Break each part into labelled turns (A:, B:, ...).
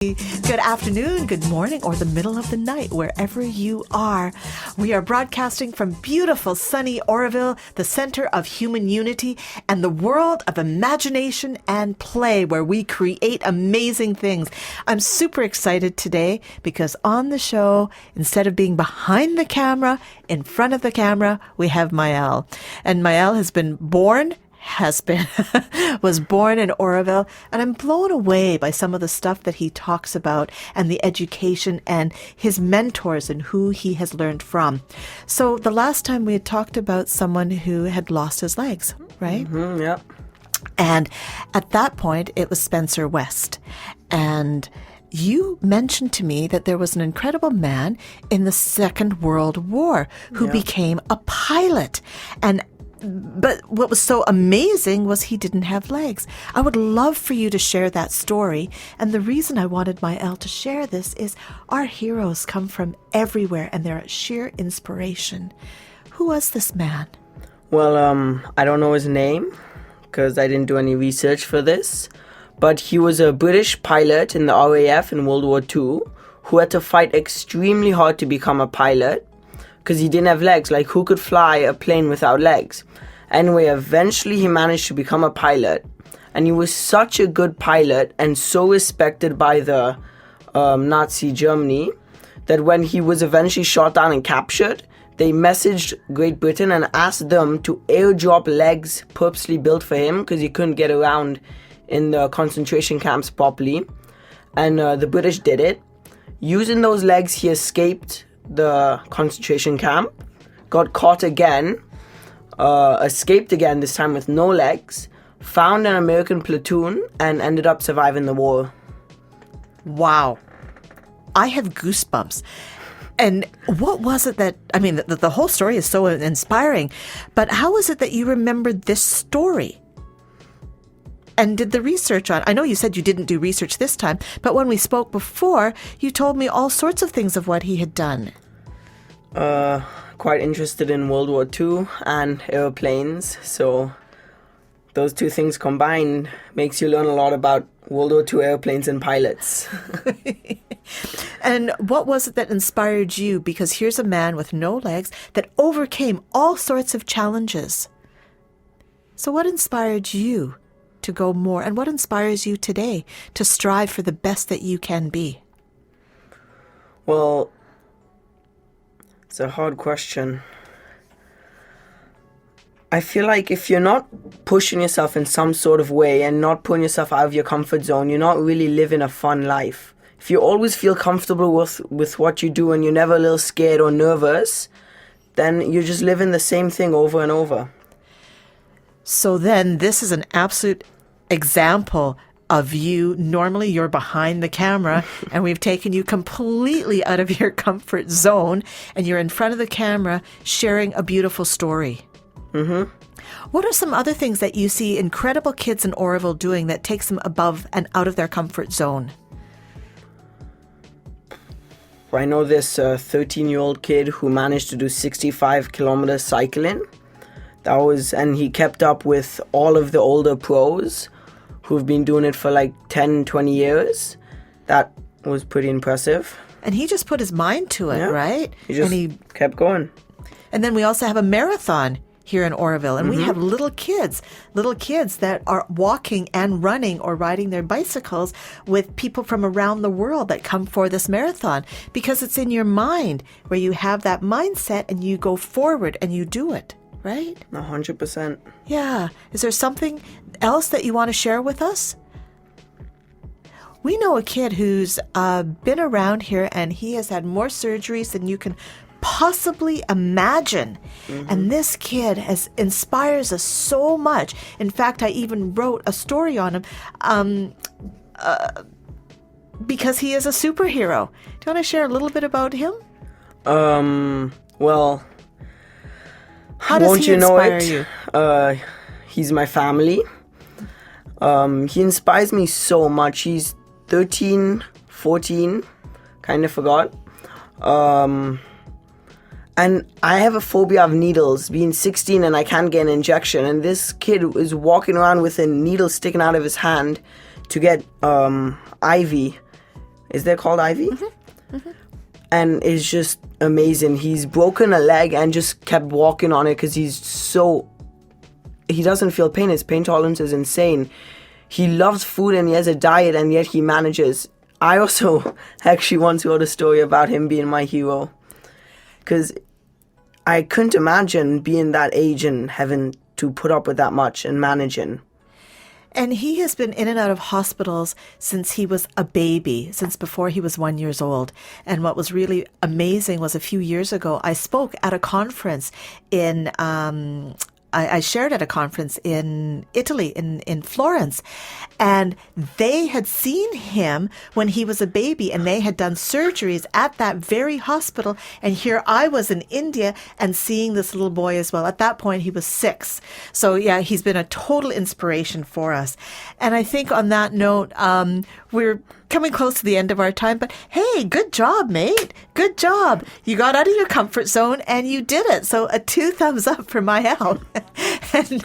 A: Good afternoon, good morning, or the middle of the night, wherever you are. We are broadcasting from beautiful, sunny Oroville, the center of human unity and the world of imagination and play, where we create amazing things. I'm super excited today because on the show, instead of being behind the camera, in front of the camera, we have Maël. And Maël was born in Oroville, and I'm blown away by some of the stuff that he talks about and the education and his mentors and who he has learned from. So the last time we had talked about someone who had lost his legs, right?
B: Mm-hmm, yeah.
A: And at that point, it was Spencer West. And you mentioned to me that there was an incredible man in the Second World War who became a pilot. But what was so amazing was he didn't have legs. I would love for you to share that story. And the reason I wanted Maël to share this is our heroes come from everywhere and they're sheer inspiration. Who was this man?
B: Well, I don't know his name because I didn't do any research for this. But he was a British pilot in the RAF in World War II who had to fight extremely hard to become a pilot because he didn't have legs. Like, who could fly a plane without legs? Anyway, eventually he managed to become a pilot, and he was such a good pilot and so respected by the Nazi Germany that when he was eventually shot down and captured, they messaged Great Britain and asked them to airdrop legs purposely built for him because he couldn't get around in the concentration camps properly. And the British did it. Using those legs, he escaped the concentration camp, got caught again, escaped again, this time with no legs, found an American platoon, and ended up surviving the war.
A: Wow. I have goosebumps. And what was it that, I mean, the whole story is so inspiring, but how is it that you remembered this story? And did the research on, I know you said you didn't do research this time, but when we spoke before, you told me all sorts of things of what he had done.
B: Quite interested in World War II and airplanes, so those two things combined makes you learn a lot about World War II airplanes and pilots.
A: And what was it that inspired you? Because here's a man with no legs that overcame all sorts of challenges. So what inspired you to go more, and what inspires you today to strive for the best that you can be?
B: Well, it's a hard question. I feel like if you're not pushing yourself in some sort of way and not putting yourself out of your comfort zone, you're not really living a fun life. If you always feel comfortable with what you do and you're never a little scared or nervous, then you're just living the same thing over and over.
A: So then this is an absolute example of you. Normally you're behind the camera and we've taken you completely out of your comfort zone and you're in front of the camera sharing a beautiful story.
B: Mm-hmm.
A: What are some other things that you see incredible kids in Oroville doing that takes them above and out of their comfort zone?
B: I know this 13-year-old kid who managed to do 65 kilometers cycling. And he kept up with all of the older pros who've been doing it for like 10, 20 years. That was pretty impressive.
A: And he just put his mind to it, right?
B: He just kept going.
A: And then we also have a marathon here in Oroville, and we have little kids that are walking and running or riding their bicycles with people from around the world that come for this marathon, because it's in your mind where you have that mindset and you go forward and you do it, right?
B: 100%.
A: Yeah. Is there something else that you want to share with us? We know a kid who's been around here and he has had more surgeries than you can possibly imagine. And this kid inspires us so much. In fact, I even wrote a story on him because he is a superhero. Do you want to share a little bit about him?
B: Well,
A: how does he inspire you?
B: He's my family. He inspires me so much. He's 13, 14, kind of forgot. And I have a phobia of needles, being 16 and I can't get an injection. And this kid is walking around with a needle sticking out of his hand to get IV. Is that called Ivy? And it's just amazing. He's broken a leg and just kept walking on it because he doesn't feel pain. His pain tolerance is insane. He loves food and he has a diet, and yet he manages. I also actually once wrote a story about him being my hero, because I couldn't imagine being that age and having to put up with that much and managing.
A: And he has been in and out of hospitals since he was a baby, since before he was 1 year old. And what was really amazing was a few years ago, I spoke at a conference in, I shared at a conference in Italy, in Florence, and they had seen him when he was a baby, and they had done surgeries at that very hospital. And here I was in India and seeing this little boy as well. At that point, he was 6. So yeah, he's been a total inspiration for us. And I think on that note, we're coming close to the end of our time, but hey, good job, mate. Good job. You got out of your comfort zone and you did it. So a 2 thumbs up for my help. And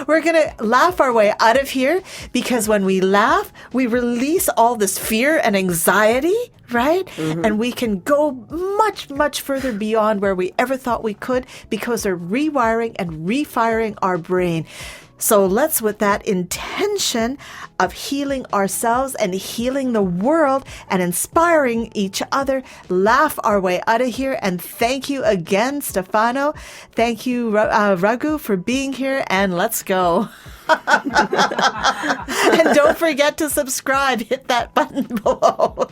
A: we're going to laugh our way out of here, because when we laugh, we release all this fear and anxiety, right? Mm-hmm. And we can go much, much further beyond where we ever thought we could, because we're rewiring and refiring our brain. So let's, with that intention of healing ourselves and healing the world and inspiring each other, laugh our way out of here. And thank you again, Stefano. Thank you, Raghu, for being here. And let's go. And don't forget to subscribe. Hit that button below.